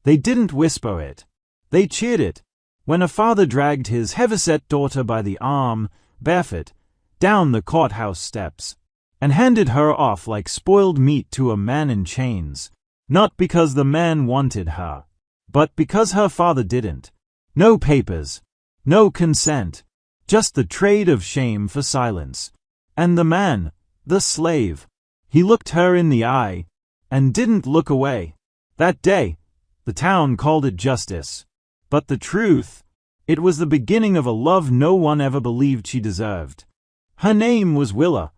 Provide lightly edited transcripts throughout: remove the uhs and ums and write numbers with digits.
They didn't whisper it. They cheered it. When a father dragged his heavyset daughter by the arm, barefoot, down the courthouse steps, and handed her off like spoiled meat to a man in chains, not because the man wanted her, but because her father didn't. No papers, no consent, just the trade of shame for silence. And the man, the slave, he looked her in the eye, and didn't look away. That day, the town called it justice. But the truth, it was the beginning of a love no one ever believed she deserved. Her name was Willa,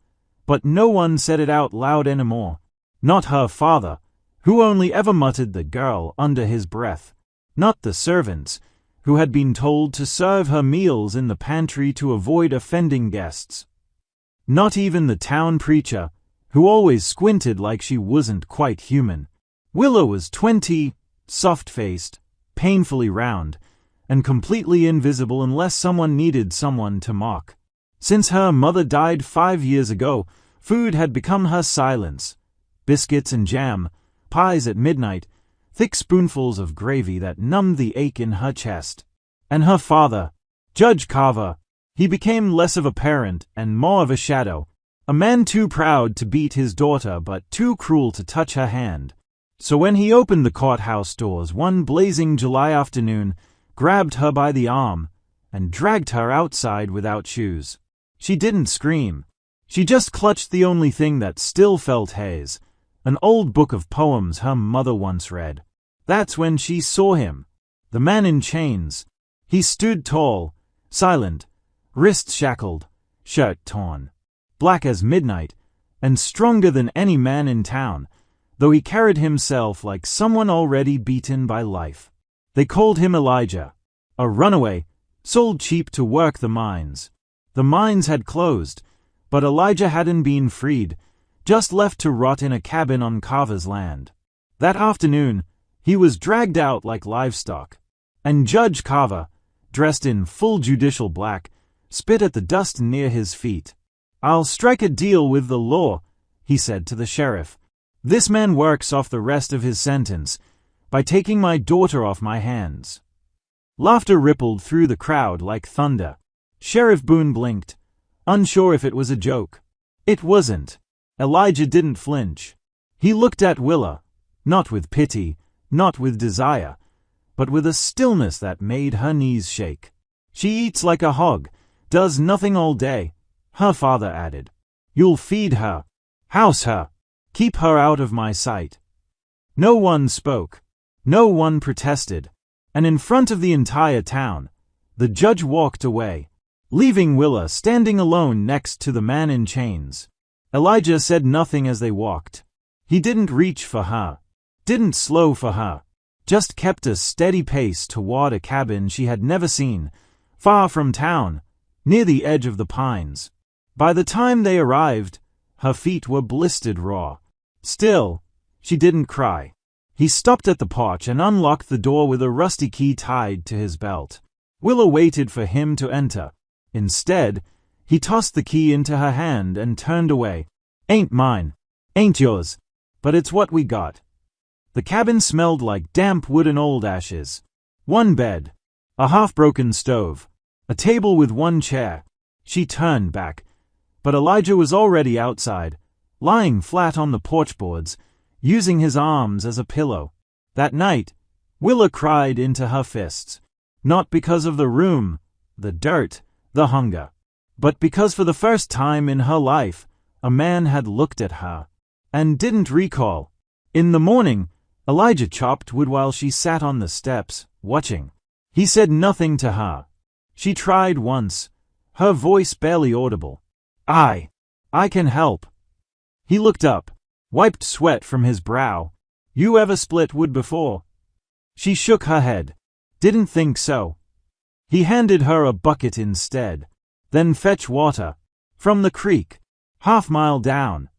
but no one said it out loud anymore. Not her father, who only ever muttered the girl under his breath. Not the servants, who had been told to serve her meals in the pantry to avoid offending guests. Not even the town preacher, who always squinted like she wasn't quite human. Willa was 20, soft-faced, painfully round, and completely invisible unless someone needed someone to mock. Since her mother died 5 years ago, food had become her silence. Biscuits and jam, pies at midnight, thick spoonfuls of gravy that numbed the ache in her chest. And her father, Judge Carver, he became less of a parent and more of a shadow, a man too proud to beat his daughter but too cruel to touch her hand. So when he opened the courthouse doors one blazing July afternoon, grabbed her by the arm, and dragged her outside without shoes, she didn't scream. She just clutched the only thing that still felt hers, an old book of poems her mother once read. That's when she saw him, the man in chains. He stood tall, silent, wrists shackled, shirt torn, black as midnight, and stronger than any man in town, though he carried himself like someone already beaten by life. They called him Elijah, a runaway, sold cheap to work the mines. The mines had closed, but Elijah hadn't been freed, just left to rot in a cabin on Carver's land. That afternoon, he was dragged out like livestock, and Judge Carver, dressed in full judicial black, spit at the dust near his feet. "I'll strike a deal with the law," he said to the sheriff. "This man works off the rest of his sentence by taking my daughter off my hands." Laughter rippled through the crowd like thunder. Sheriff Boone blinked, unsure if it was a joke. It wasn't. Elijah didn't flinch. He looked at Willa, not with pity, not with desire, but with a stillness that made her knees shake. "She eats like a hog, does nothing all day," her father added. "You'll feed her, house her, keep her out of my sight." No one spoke. No one protested. And in front of the entire town, the judge walked away, leaving Willa standing alone next to the man in chains. Elijah said nothing as they walked. He didn't reach for her, didn't slow for her, just kept a steady pace toward a cabin she had never seen, far from town, near the edge of the pines. By the time they arrived, her feet were blistered raw. Still, she didn't cry. He stopped at the porch and unlocked the door with a rusty key tied to his belt. Willa waited for him to enter. Instead, he tossed the key into her hand and turned away. "Ain't mine, ain't yours, but it's what we got." The cabin smelled like damp wood and old ashes. One bed, a half-broken stove, a table with one chair. She turned back, but Elijah was already outside, lying flat on the porch boards, using his arms as a pillow. That night, Willa cried into her fists, not because of the room, the dirt, the hunger, but because for the first time in her life, a man had looked at her and didn't recall. In the morning, Elijah chopped wood while she sat on the steps, watching. He said nothing to her. She tried once, her voice barely audible. I can help." He looked up, wiped sweat from his brow. "You ever split wood before?" She shook her head. "Didn't think so." He handed her a bucket instead. "Then fetch water. From the creek. Half-mile down."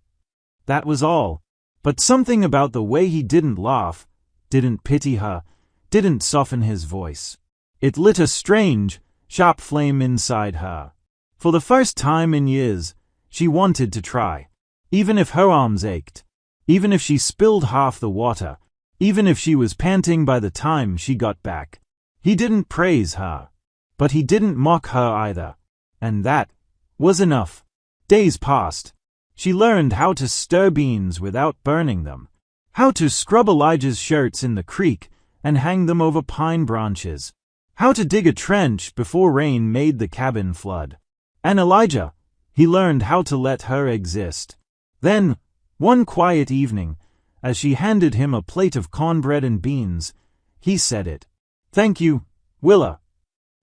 That was all. But something about the way he didn't laugh, didn't pity her, didn't soften his voice. It lit a strange, sharp flame inside her. For the first time in years, she wanted to try. Even if her arms ached, even if she spilled half the water, even if she was panting by the time she got back. He didn't praise her, but he didn't mock her either, and that was enough. Days passed. She learned how to stir beans without burning them, how to scrub Elijah's shirts in the creek and hang them over pine branches, how to dig a trench before rain made the cabin flood. And Elijah, he learned how to let her exist. Then, one quiet evening, as she handed him a plate of cornbread and beans, he said it. "Thank you, Willa."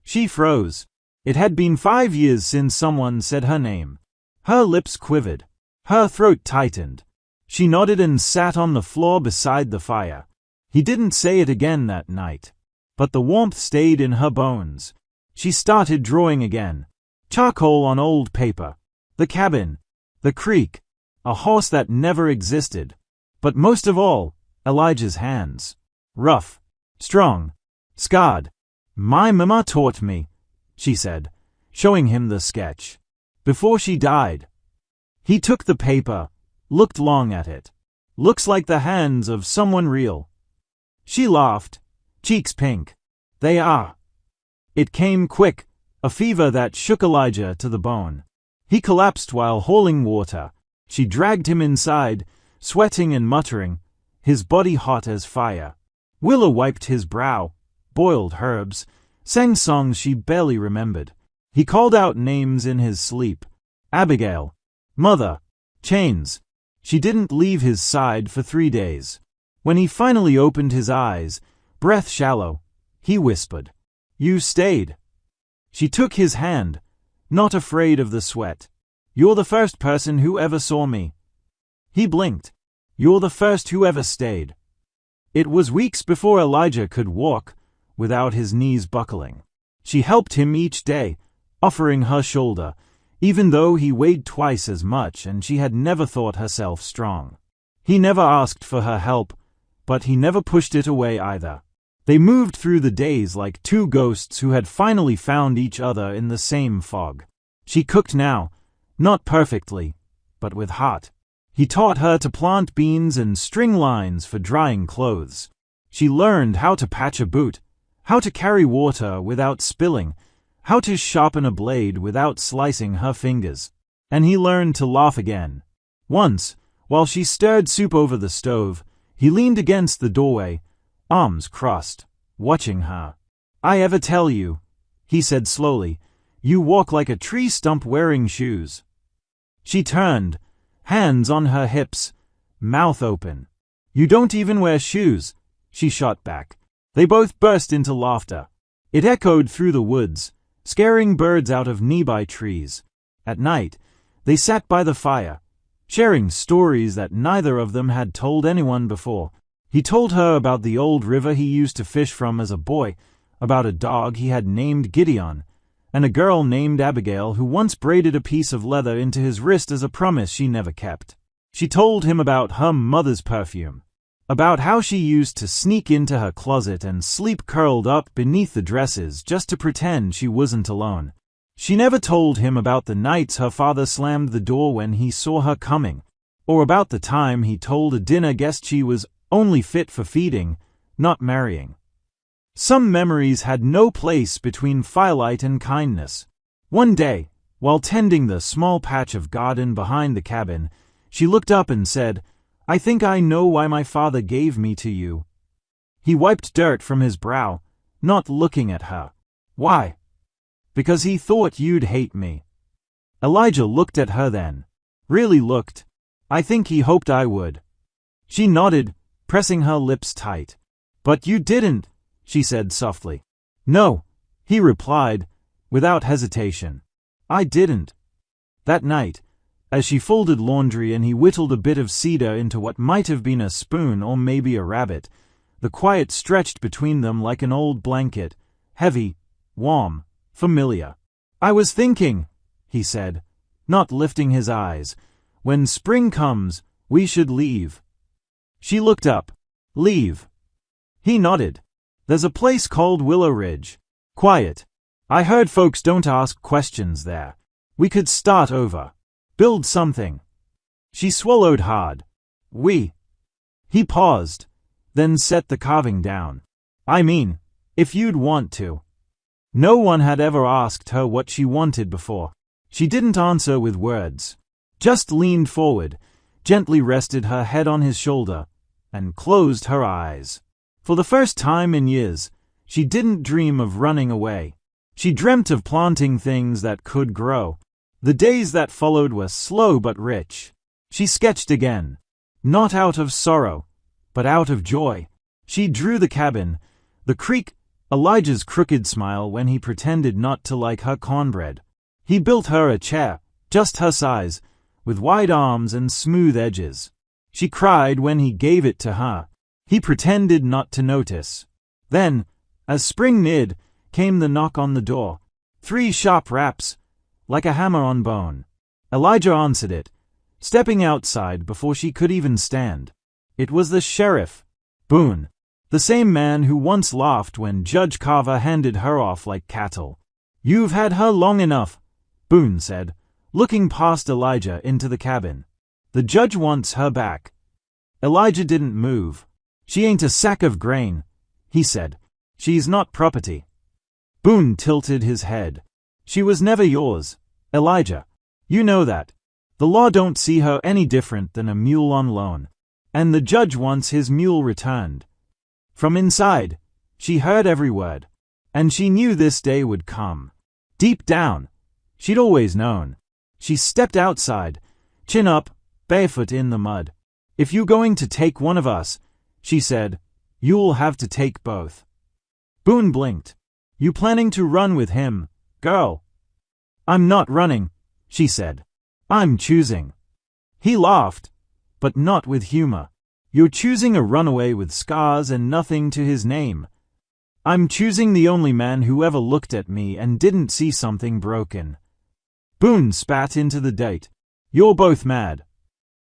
She froze. It had been 5 years since someone said her name. Her lips quivered. Her throat tightened. She nodded and sat on the floor beside the fire. He didn't say it again that night, but the warmth stayed in her bones. She started drawing again. Charcoal on old paper. The cabin. The creek. A horse that never existed. But most of all, Elijah's hands. Rough. Strong. Scarred. "My mama taught me," she said, showing him the sketch. "Before she died." He took the paper, looked long at it. "Looks like the hands of someone real." She laughed, cheeks pink. "They are." It came quick, a fever that shook Elijah to the bone. He collapsed while hauling water. She dragged him inside, sweating and muttering, his body hot as fire. Willa wiped his brow, boiled herbs, sang songs she barely remembered. He called out names in his sleep. Abigail. Mother. Chains. She didn't leave his side for 3 days. When he finally opened his eyes, breath shallow, he whispered, "You stayed." She took his hand, not afraid of the sweat. "You're the first person who ever saw me." He blinked. "You're the first who ever stayed." It was weeks before Elijah could walk without his knees buckling. She helped him each day, offering her shoulder, even though he weighed twice as much and she had never thought herself strong. He never asked for her help, but he never pushed it away either. They moved through the days like two ghosts who had finally found each other in the same fog. She cooked now, not perfectly, but with heart. He taught her to plant beans and string lines for drying clothes. She learned how to patch a boot, how to carry water without spilling, how to sharpen a blade without slicing her fingers. And he learned to laugh again. Once, while she stirred soup over the stove, he leaned against the doorway, arms crossed, watching her. "I ever tell you," he said slowly, "you walk like a tree stump wearing shoes." She turned, hands on her hips, mouth open. "You don't even wear shoes," she shot back. They both burst into laughter. It echoed through the woods, scaring birds out of nearby trees. At night, they sat by the fire, sharing stories that neither of them had told anyone before. He told her about the old river he used to fish from as a boy, about a dog he had named Gideon, and a girl named Abigail who once braided a piece of leather into his wrist as a promise she never kept. She told him about her mother's perfume, about how she used to sneak into her closet and sleep curled up beneath the dresses just to pretend she wasn't alone. She never told him about the nights her father slammed the door when he saw her coming, or about the time he told a dinner guest she was only fit for feeding, not marrying. Some memories had no place between firelight and kindness. One day, while tending the small patch of garden behind the cabin, she looked up and said, "I think I know why my father gave me to you." He wiped dirt from his brow, not looking at her. "Why?" "Because he thought you'd hate me." Elijah looked at her then. Really looked. "I think he hoped I would." She nodded, pressing her lips tight. "But you didn't," she said softly. "No," he replied, without hesitation. "I didn't." That night, as she folded laundry and he whittled a bit of cedar into what might have been a spoon or maybe a rabbit, the quiet stretched between them like an old blanket, heavy, warm, familiar. "I was thinking," he said, not lifting his eyes, "when spring comes, we should leave." She looked up. "Leave?" He nodded. "There's a place called Willow Ridge. Quiet. I heard folks don't ask questions there. We could start over. Build something." She swallowed hard. "We." He paused. then set the carving down. I mean, if you'd want to. No one had ever asked her what she wanted before. She didn't answer with words. Just leaned forward, gently rested her head on his shoulder, and closed her eyes. For the first time in years, she didn't dream of running away. She dreamt of planting things that could grow. The days that followed were slow but rich. She sketched again. Not out of sorrow, but out of joy. She drew the cabin, the creek, Elijah's crooked smile when he pretended not to like her cornbread. He built her a chair, just her size, with wide arms and smooth edges. She cried when he gave it to her. He pretended not to notice. Then, as spring neared, came the knock on the door. 3 sharp raps, like a hammer on bone. Elijah answered it, stepping outside before she could even stand. It was the sheriff, Boone, the same man who once laughed when Judge Carver handed her off like cattle. "You've had her long enough," Boone said, looking past Elijah into the cabin. "The judge wants her back." Elijah didn't move. "She ain't a sack of grain," he said. "She's not property." Boone tilted his head. "She was never yours, Elijah. You know that. The law don't see her any different than a mule on loan. And the judge wants his mule returned." From inside, she heard every word. And she knew this day would come. Deep down, she'd always known. She stepped outside, chin up, barefoot in the mud. "If you're going to take one of us," she said, "you'll have to take both." Boone blinked. "You planning to run with him, girl?" "I'm not running," she said. "I'm choosing." He laughed, but not with humor. "You're choosing a runaway with scars and nothing to his name. I'm choosing the only man who ever looked at me and didn't see something broken." Boone spat into the date. "You're both mad."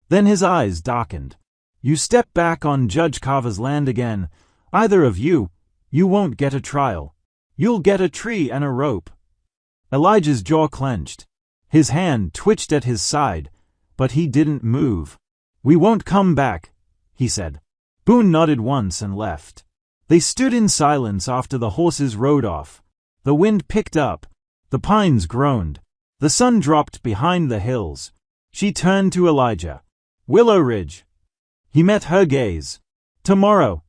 Then his eyes darkened. "You step back on Judge Carver's land again, either of you, you won't get a trial. You'll get a tree and a rope." Elijah's jaw clenched. His hand twitched at his side, but he didn't move. "We won't come back," he said. Boone nodded once and left. They stood in silence after the horses rode off. The wind picked up. The pines groaned. The sun dropped behind the hills. She turned to Elijah. "Willow Ridge." He met her gaze. "Tomorrow."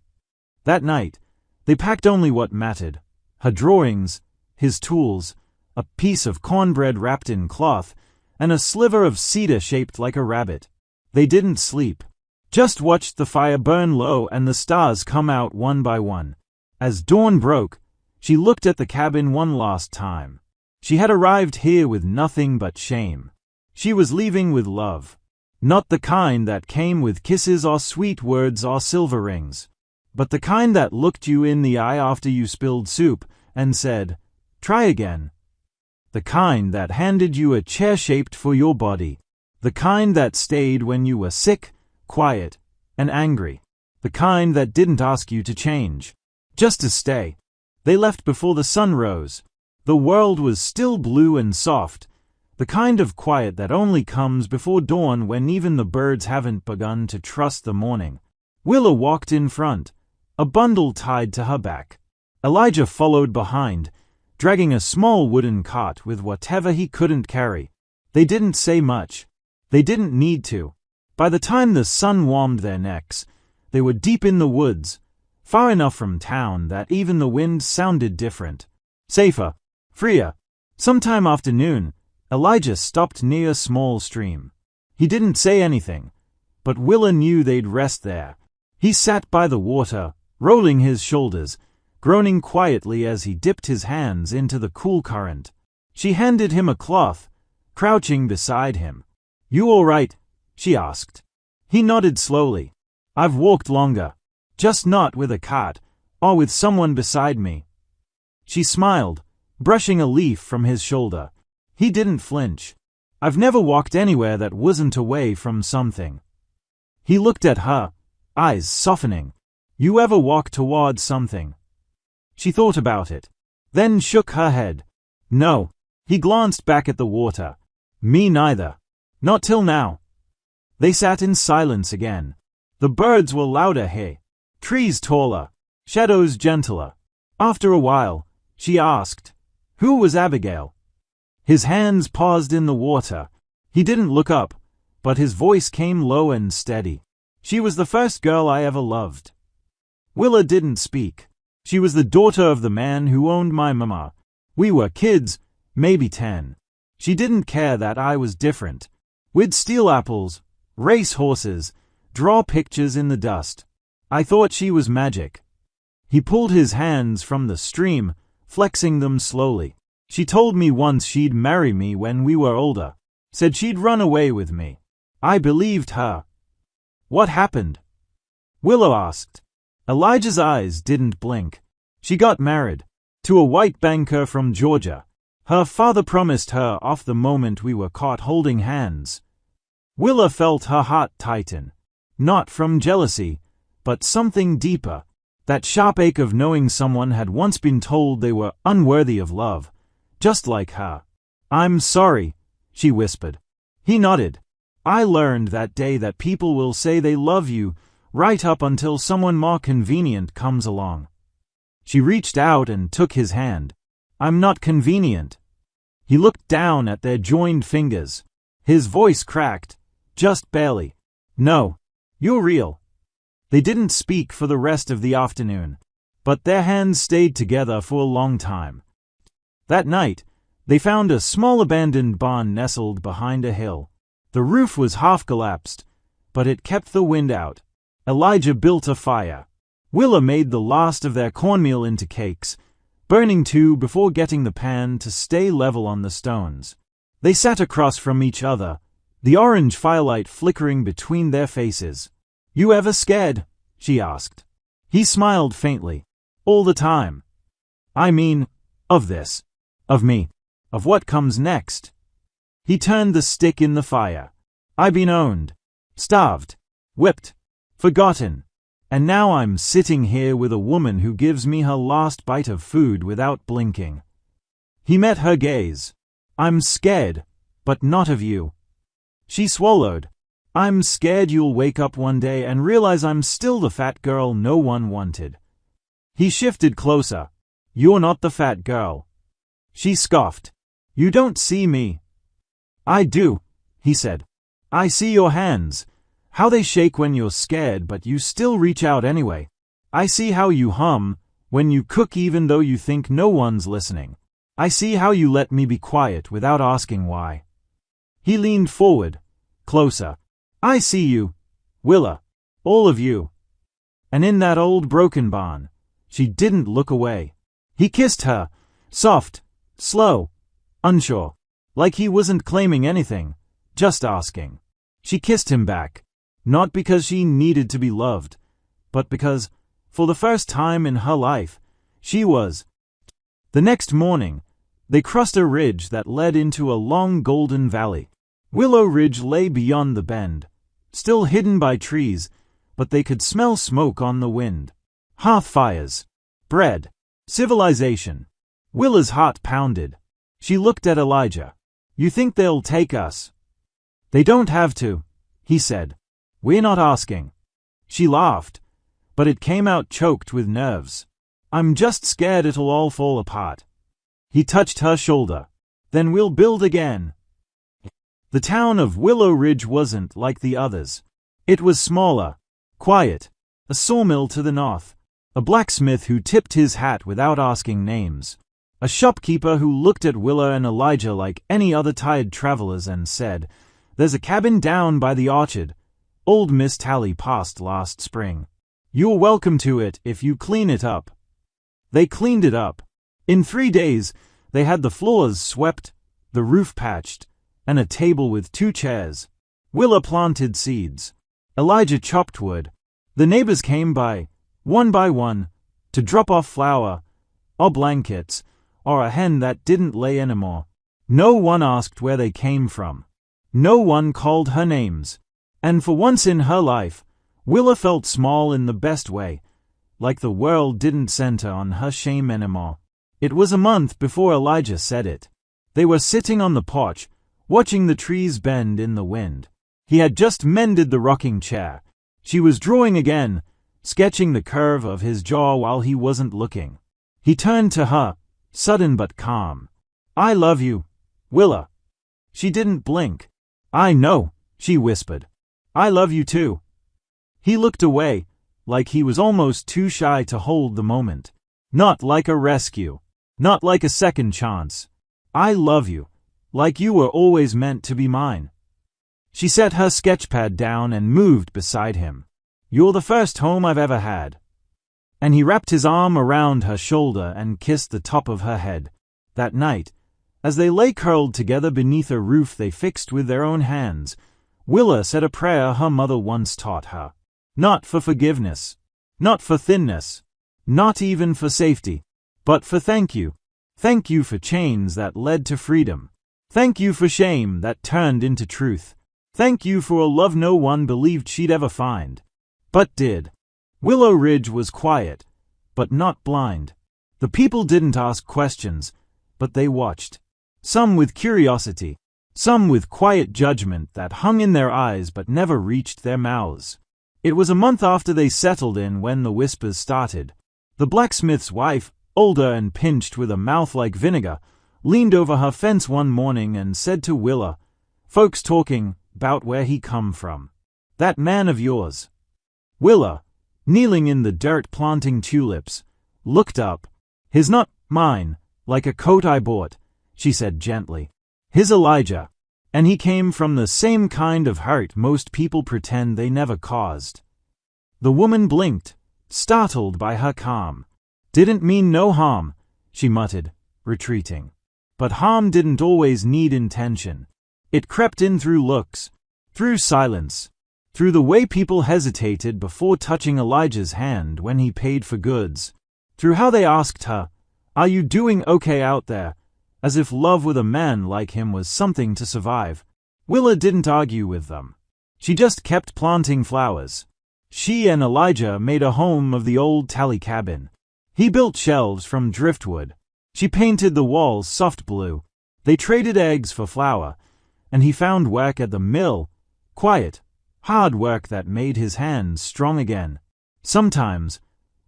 That night, they packed only what mattered. Her drawings, his tools, a piece of cornbread wrapped in cloth, and a sliver of cedar shaped like a rabbit. They didn't sleep. Just watched the fire burn low and the stars come out one by one. As dawn broke, she looked at the cabin one last time. She had arrived here with nothing but shame. She was leaving with love. Not the kind that came with kisses or sweet words or silver rings, but the kind that looked you in the eye after you spilled soup and said, "Try again." The kind that handed you a chair shaped for your body. The kind that stayed when you were sick, quiet, and angry. The kind that didn't ask you to change, just to stay. They left before the sun rose. The world was still blue and soft, the kind of quiet that only comes before dawn when even the birds haven't begun to trust the morning. Willa walked in front, a bundle tied to her back. Elijah followed behind, dragging a small wooden cart with whatever he couldn't carry. They didn't say much. They didn't need to. By the time the sun warmed their necks, they were deep in the woods, far enough from town that even the wind sounded different. Safer, freer. Sometime after noon, Elijah stopped near a small stream. He didn't say anything, but Willa knew they'd rest there. He sat by the water, rolling his shoulders, groaning quietly as he dipped his hands into the cool current. She handed him a cloth, crouching beside him. "You all right?" she asked. He nodded slowly. "I've walked longer. Just not with a cart, or with someone beside me." She smiled, brushing a leaf from his shoulder. He didn't flinch. "I've never walked anywhere that wasn't away from something." He looked at her, eyes softening. "You ever walk toward something?" She thought about it, then shook her head. "No." He glanced back at the water. "Me neither. Not till now." They sat in silence again. The birds were louder here. Trees taller, shadows gentler. After a while, she asked, "Who was Abigail?" His hands paused in the water. He didn't look up, but his voice came low and steady. "She was the first girl I ever loved." Willa didn't speak. She was the daughter of the man who owned my mama. We were kids, maybe 10. She didn't care that I was different. We'd steal apples, race horses, draw pictures in the dust. I thought she was magic. He pulled his hands from the stream, flexing them slowly. She told me once she'd marry me when we were older. Said she'd run away with me. I believed her. What happened? Willow asked. Elijah's eyes didn't blink. She got married. To a white banker from Georgia. Her father promised her off the moment we were caught holding hands. Willa felt her heart tighten. Not from jealousy, but something deeper. That sharp ache of knowing someone had once been told they were unworthy of love. Just like her. "I'm sorry," she whispered. He nodded. "I learned that day that people will say they love you right up until someone more convenient comes along." She reached out and took his hand. "I'm not convenient." He looked down at their joined fingers. His voice cracked, just barely. "No, you're real." They didn't speak for the rest of the afternoon, but their hands stayed together for a long time. That night, they found a small abandoned barn nestled behind a hill. The roof was half collapsed, but it kept the wind out. Elijah built a fire. Willa made the last of their cornmeal into cakes, burning two before getting the pan to stay level on the stones. They sat across from each other, the orange firelight flickering between their faces. "You ever scared?" she asked. He smiled faintly. "All the time." "I mean, of this. Of me. Of what comes next." He turned the stick in the fire. "I've been owned. Starved. Whipped. Forgotten. And now I'm sitting here with a woman who gives me her last bite of food without blinking." He met her gaze. "I'm scared, but not of you." She swallowed. "I'm scared you'll wake up one day and realize I'm still the fat girl no one wanted." He shifted closer. "You're not the fat girl." She scoffed. "You don't see me." "I do," he said. "I see your hands. How they shake when you're scared, but you still reach out anyway. I see how you hum when you cook even though you think no one's listening. I see how you let me be quiet without asking why." He leaned forward, closer. "I see you, Willa. All of you." And in that old broken barn, she didn't look away. He kissed her, soft, slow, unsure, like he wasn't claiming anything, just asking. She kissed him back. Not because she needed to be loved, but because, for the first time in her life, she was. The next morning, they crossed a ridge that led into a long golden valley. Willow Ridge lay beyond the bend, still hidden by trees, but they could smell smoke on the wind. Hearth fires, bread, civilization. Willa's heart pounded. She looked at Elijah. "You think they'll take us?" "They don't have to," he said. "We're not asking." She laughed, but it came out choked with nerves. "I'm just scared it'll all fall apart." He touched her shoulder. "Then we'll build again." The town of Willow Ridge wasn't like the others. It was smaller, quiet, a sawmill to the north, a blacksmith who tipped his hat without asking names, a shopkeeper who looked at Willa and Elijah like any other tired travelers and said, "There's a cabin down by the orchard. Old Miss Tally passed last spring. You're welcome to it if you clean it up." They cleaned it up. In 3 days, they had the floors swept, the roof patched, and a table with 2 chairs. Willa planted seeds. Elijah chopped wood. The neighbors came by one, to drop off flour, or blankets, or a hen that didn't lay anymore. No one asked where they came from. No one called her names. And for once in her life, Willa felt small in the best way, like the world didn't center on her shame anymore. It was a month before Elijah said it. They were sitting on the porch, watching the trees bend in the wind. He had just mended the rocking chair. She was drawing again, sketching the curve of his jaw while he wasn't looking. He turned to her, sudden but calm. "I love you, Willa." She didn't blink. "I know," she whispered. "I love you too." He looked away, like he was almost too shy to hold the moment. "Not like a rescue. Not like a second chance. I love you, like you were always meant to be mine." She set her sketchpad down and moved beside him. "You're the first home I've ever had." And he wrapped his arm around her shoulder and kissed the top of her head. That night, as they lay curled together beneath a roof they fixed with their own hands, Willa said a prayer her mother once taught her. Not for forgiveness, not for thinness, not even for safety, but for thank you. Thank you for chains that led to freedom. Thank you for shame that turned into truth. Thank you for a love no one believed she'd ever find, but did. Willow Ridge was quiet, but not blind. The people didn't ask questions, but they watched. Some with curiosity, some with quiet judgment that hung in their eyes but never reached their mouths. It was a month after they settled in when the whispers started. The blacksmith's wife, older and pinched with a mouth like vinegar, leaned over her fence one morning and said to Willa, "Folks talking 'bout where he come from. That man of yours." Willa, kneeling in the dirt planting tulips, looked up. "His not mine, like a coat I bought," she said gently. "His Elijah. And he came from the same kind of hurt most people pretend they never caused." The woman blinked, startled by her calm. "Didn't mean no harm," she muttered, retreating. But harm didn't always need intention. It crept in through looks, through silence, through the way people hesitated before touching Elijah's hand when he paid for goods, through how they asked her, "Are you doing okay out there?" as if love with a man like him was something to survive. Willa didn't argue with them. She just kept planting flowers. She and Elijah made a home of the old tally cabin. He built shelves from driftwood. She painted the walls soft blue. They traded eggs for flour, and he found work at the mill, quiet, hard work that made his hands strong again. Sometimes,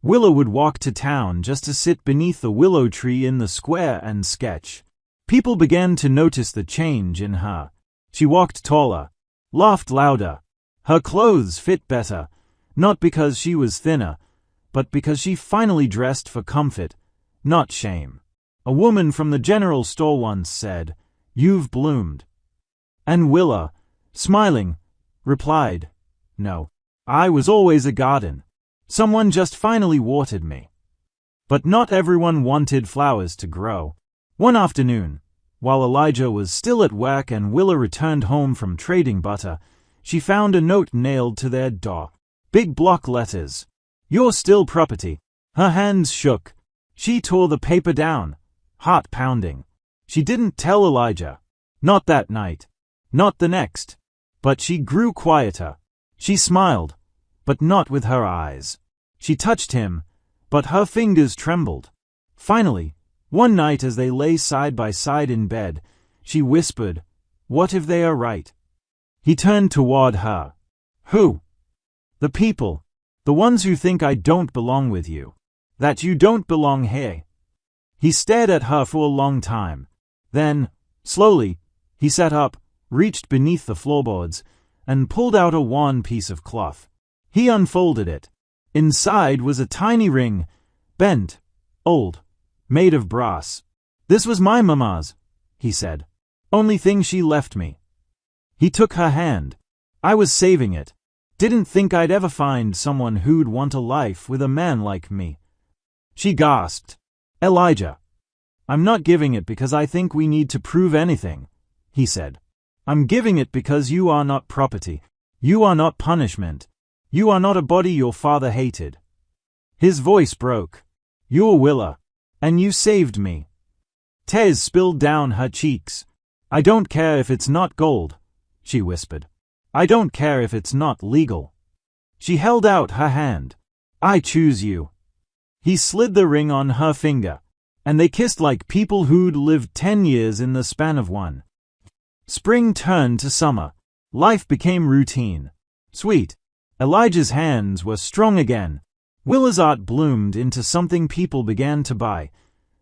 Willa would walk to town just to sit beneath the willow tree in the square and sketch. People began to notice the change in her. She walked taller, laughed louder. Her clothes fit better, not because she was thinner, but because she finally dressed for comfort, not shame. A woman from the general store once said, "You've bloomed." And Willa, smiling, replied, "No, I was always a garden. Someone just finally watered me." But not everyone wanted flowers to grow. One afternoon, while Elijah was still at work and Willa returned home from trading butter, she found a note nailed to their door. Big block letters. "You're still property." Her hands shook. She tore the paper down, heart pounding. She didn't tell Elijah. Not that night. Not the next. But she grew quieter. She smiled, but not with her eyes. She touched him, but her fingers trembled. Finally, one night as they lay side by side in bed, she whispered, "What if they are right?" He turned toward her. "Who?" "The people. The ones who think I don't belong with you. That you don't belong here." He stared at her for a long time. Then, slowly, he sat up, reached beneath the floorboards, and pulled out a worn piece of cloth. He unfolded it. Inside was a tiny ring, bent, old, made of brass. "This was my mama's," he said. "Only thing she left me." He took her hand. "I was saving it. Didn't think I'd ever find someone who'd want a life with a man like me." She gasped. "Elijah, I'm not giving it because I think we need to prove anything," he said. "I'm giving it because you are not property. You are not punishment. You are not a body your father hated." His voice broke. "You're Willa, and you saved me." Tears spilled down her cheeks. "I don't care if it's not gold," she whispered. "I don't care if it's not legal." She held out her hand. "I choose you." He slid the ring on her finger, and they kissed like people who'd lived 10 years in the span of one. Spring turned to summer. Life became routine. Sweet. Elijah's hands were strong again. Willa's art bloomed into something people began to buy.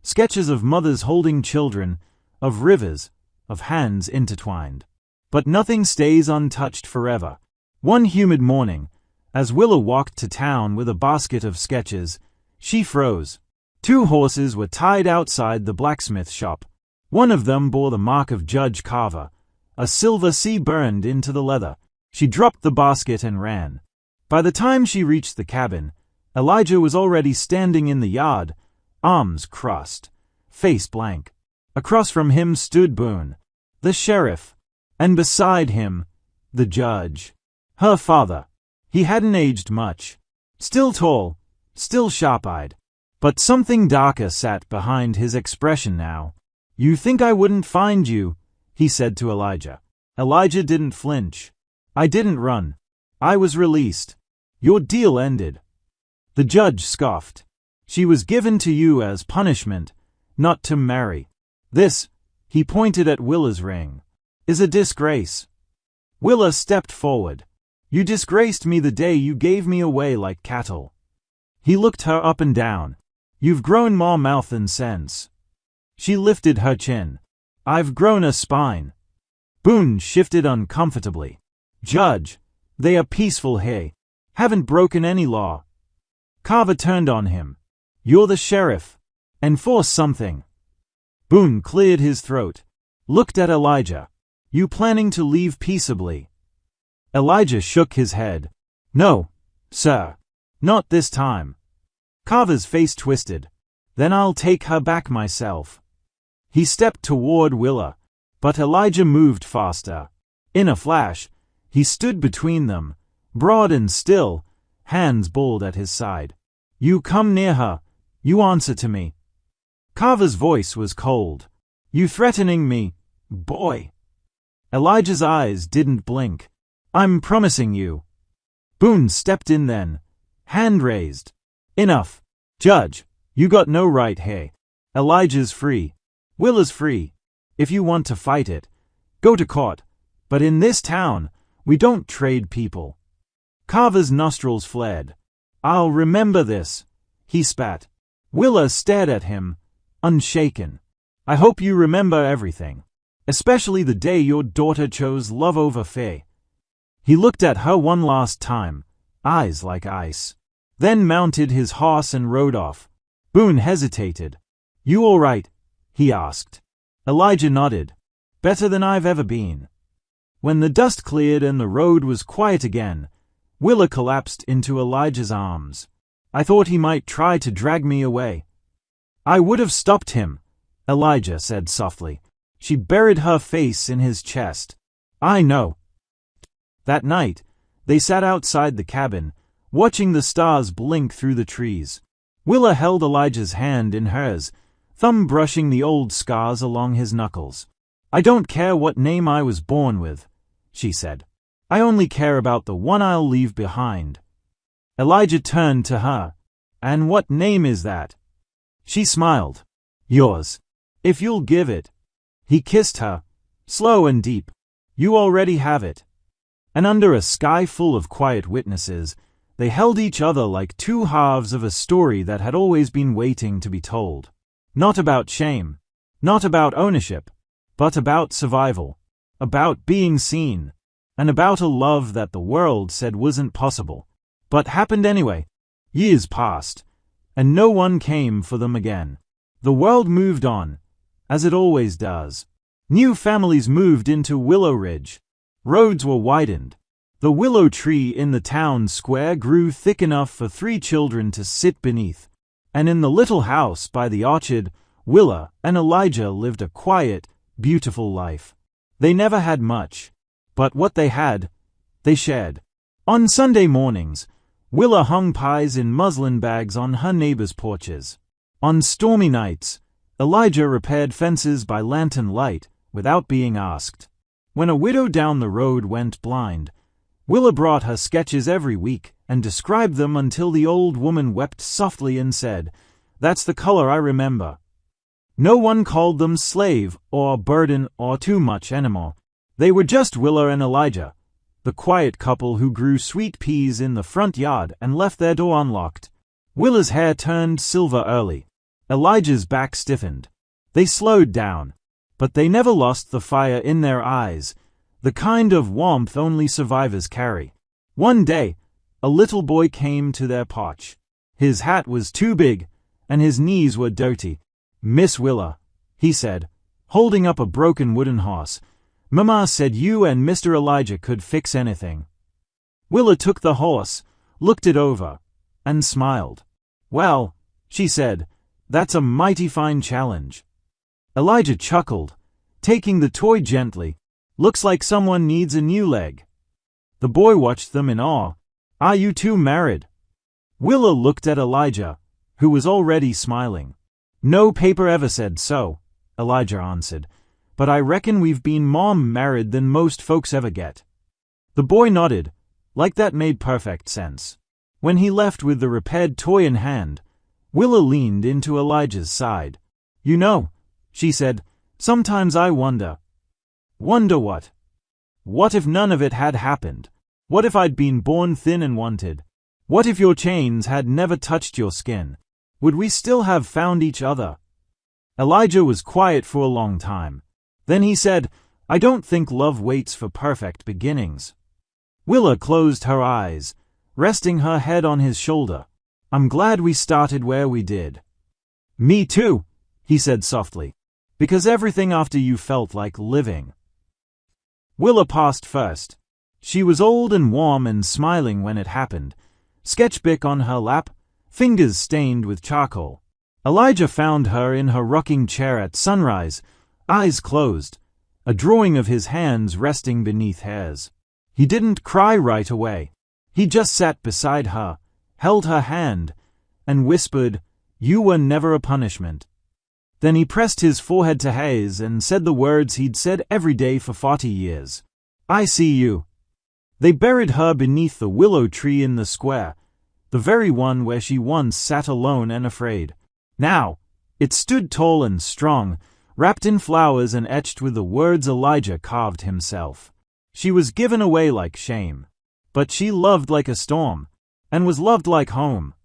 Sketches of mothers holding children, of rivers, of hands intertwined. But nothing stays untouched forever. One humid morning, as Willa walked to town with a basket of sketches, she froze. 2 horses were tied outside the blacksmith shop. One of them bore the mark of Judge Carver. A silver C burned into the leather. She dropped the basket and ran. By the time she reached the cabin, Elijah was already standing in the yard, arms crossed, face blank. Across from him stood Boone, the sheriff, and beside him, the judge. Her father. He hadn't aged much. Still tall, still sharp-eyed. But something darker sat behind his expression now. "You think I wouldn't find you," he said to Elijah. Elijah didn't flinch. "I didn't run. I was released. Your deal ended." The judge scoffed. "She was given to you as punishment, not to marry. This," he pointed at Willa's ring, "is a disgrace." Willa stepped forward. "You disgraced me the day you gave me away like cattle." He looked her up and down. "You've grown more mouth than sense." She lifted her chin. "I've grown a spine." Boone shifted uncomfortably. "Judge, they are peaceful here. Haven't broken any law." Carver turned on him. "You're the sheriff. Enforce something." Boone cleared his throat. Looked at Elijah. "You planning to leave peaceably?" Elijah shook his head. "No, sir. Not this time." Carver's face twisted. "Then I'll take her back myself." He stepped toward Willa, but Elijah moved faster. In a flash, he stood between them, broad and still, hands balled at his side. "You come near her, you answer to me." Carver's voice was cold. "You threatening me, boy?" Elijah's eyes didn't blink. "I'm promising you." Boone stepped in then, hand raised. "Enough. Judge, you got no right here. Elijah's free. Willa's free. If you want to fight it, go to court. But in this town, we don't trade people." Carver's nostrils flared. "I'll remember this," he spat. Willa stared at him, unshaken. "I hope you remember everything. Especially the day your daughter chose love over fear." He looked at her one last time, eyes like ice. Then mounted his horse and rode off. Boone hesitated. "You all right?" he asked. Elijah nodded. "Better than I've ever been." When the dust cleared and the road was quiet again, Willa collapsed into Elijah's arms. "I thought he might try to drag me away." "I would have stopped him," Elijah said softly. She buried her face in his chest. "I know." That night, they sat outside the cabin, watching the stars blink through the trees. Willa held Elijah's hand in hers, thumb brushing the old scars along his knuckles. "I don't care what name I was born with," she said. "I only care about the one I'll leave behind." Elijah turned to her. "And what name is that?" She smiled. "Yours. If you'll give it." He kissed her, slow and deep. "You already have it." And under a sky full of quiet witnesses, they held each other like 2 halves of a story that had always been waiting to be told. Not about shame, not about ownership, but about survival, about being seen, and about a love that the world said wasn't possible, but happened anyway. Years passed, and no one came for them again. The world moved on, as it always does. New families moved into Willow Ridge. Roads were widened. The willow tree in the town square grew thick enough for 3 children to sit beneath, and in the little house by the orchard, Willa and Elijah lived a quiet, beautiful life. They never had much, but what they had, they shared. On Sunday mornings, Willa hung pies in muslin bags on her neighbors' porches. On stormy nights, Elijah repaired fences by lantern light without being asked. When a widow down the road went blind, Willa brought her sketches every week and described them until the old woman wept softly and said, "That's the color I remember." No one called them slave or burden or too much anymore. They were just Willa and Elijah, the quiet couple who grew sweet peas in the front yard and left their door unlocked. Willa's hair turned silver early. Elijah's back stiffened. They slowed down, but they never lost the fire in their eyes, the kind of warmth only survivors carry. One day, a little boy came to their porch. His hat was too big, and his knees were dirty. "Miss Willa," he said, holding up a broken wooden horse, "Mama said you and Mr. Elijah could fix anything." Willa took the horse, looked it over, and smiled. "Well," she said, "that's a mighty fine challenge." Elijah chuckled, taking the toy gently. "Looks like someone needs a new leg." The boy watched them in awe. "Are you two married?" Willa looked at Elijah, who was already smiling. "No paper ever said so," Elijah answered, "but I reckon we've been more married than most folks ever get." The boy nodded, like that made perfect sense. When he left with the repaired toy in hand, Willa leaned into Elijah's side. "You know," she said, "sometimes I wonder." "Wonder what?" "What if none of it had happened? What if I'd been born thin and wanted? What if your chains had never touched your skin? Would we still have found each other?" Elijah was quiet for a long time. Then he said, "I don't think love waits for perfect beginnings." Willa closed her eyes, resting her head on his shoulder. "I'm glad we started where we did." "Me too," he said softly, "because everything after you felt like living." Willa passed first. She was old and warm and smiling when it happened, sketchbook on her lap, fingers stained with charcoal. Elijah found her in her rocking chair at sunrise, eyes closed, a drawing of his hands resting beneath hers. He didn't cry right away. He just sat beside her, held her hand, and whispered, "You were never a punishment." Then he pressed his forehead to hers and said the words he'd said every day for 40 years. "I see you." They buried her beneath the willow tree in the square, the very one where she once sat alone and afraid. Now, it stood tall and strong, wrapped in flowers and etched with the words Elijah carved himself. She was given away like shame, but she loved like a storm, and was loved like home.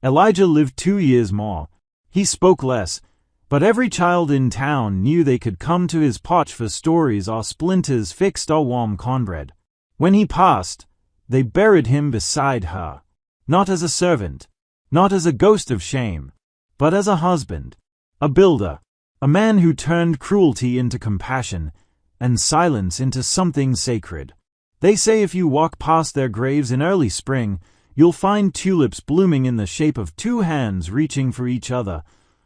Elijah lived 2 years more. He spoke less, but every child in town knew they could come to his porch for stories or splinters fixed or warm cornbread. When he passed, they buried him beside her, not as a servant, not as a ghost of shame, but as a husband, a builder, a man who turned cruelty into compassion and silence into something sacred. They say if you walk past their graves in early spring, you'll find tulips blooming in the shape of 2 hands reaching for each other,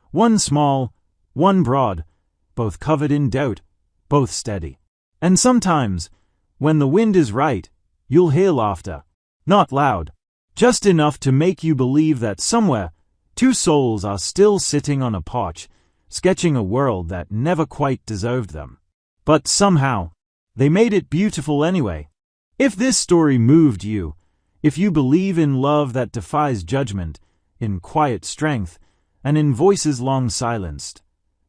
one small, one broad, both covered in doubt, both steady. And sometimes, when the wind is right, you'll hear laughter. Not loud, just enough to make you believe that somewhere, 2 souls are still sitting on a porch, sketching a world that never quite deserved them. But somehow, they made it beautiful anyway. If this story moved you, if you believe in love that defies judgment, in quiet strength, and in voices long silenced,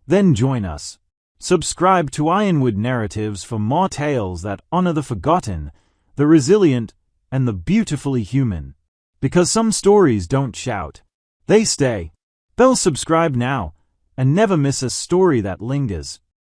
then join us. Subscribe to Ironwood Narratives for more tales that honor the forgotten, the resilient, and the beautifully human. Because some stories don't shout, they stay. They'll subscribe now, and never miss a story that lingers.